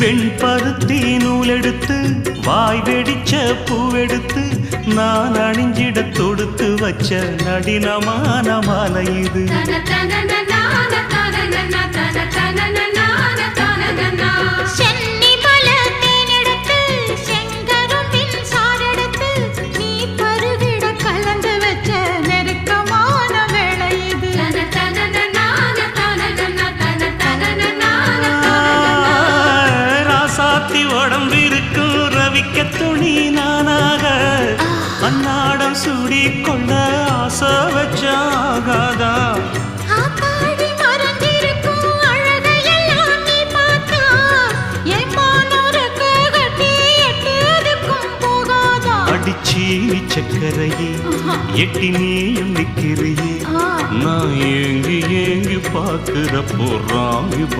வெண்பருத்தி நூலெடுத்து வாய் வெடிச்ச பூவெடுத்து நான் அணிஞ்சிட தொடுத்து வச்ச நடினமான மாலை இது. உடம்பிருக்கும் ரவிக்க துணி நானாக அன்னாடம் சூடி கொள்ள ஆசை வச்சாகாதா. அடிச்சி சக்கரையே எட்டி நீயும் நிக்கிறியே நான் ஏங்கி ஏங்கி பார்க்கிற போறாங்க.